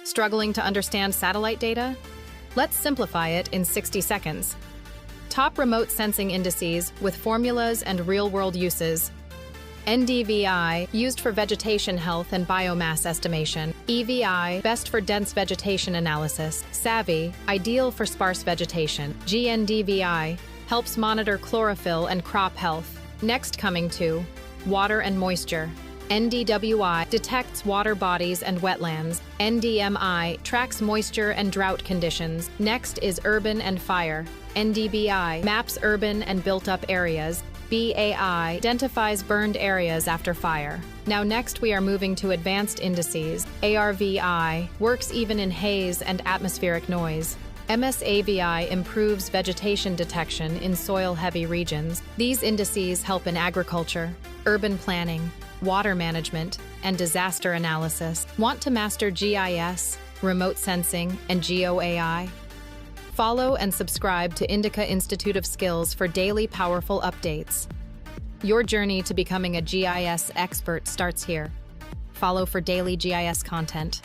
Struggling to understand satellite data? Let's simplify it in 60 seconds. Top remote sensing indices with formulas and real-world uses. NDVI, used for vegetation health and biomass estimation. EVI, best for dense vegetation analysis. SAVI, ideal for sparse vegetation. NDVI, helps monitor chlorophyll and crop health. Next coming to water and moisture. NDWI detects water bodies and wetlands. NDMI tracks moisture and drought conditions. Next is urban and fire. NDBI maps urban and built-up areas. BAI identifies burned areas after fire. Now next we are moving to advanced indices. ARVI works even in haze and atmospheric noise. SAVI improves vegetation detection in soil-heavy regions. These indices help in agriculture, urban planning, water management, and disaster analysis. Want to master GIS, remote sensing, and GeoAI? Follow and subscribe to Indaca Institute of Skills for daily powerful updates. Your journey to becoming a GIS expert starts here. Follow for daily GIS content.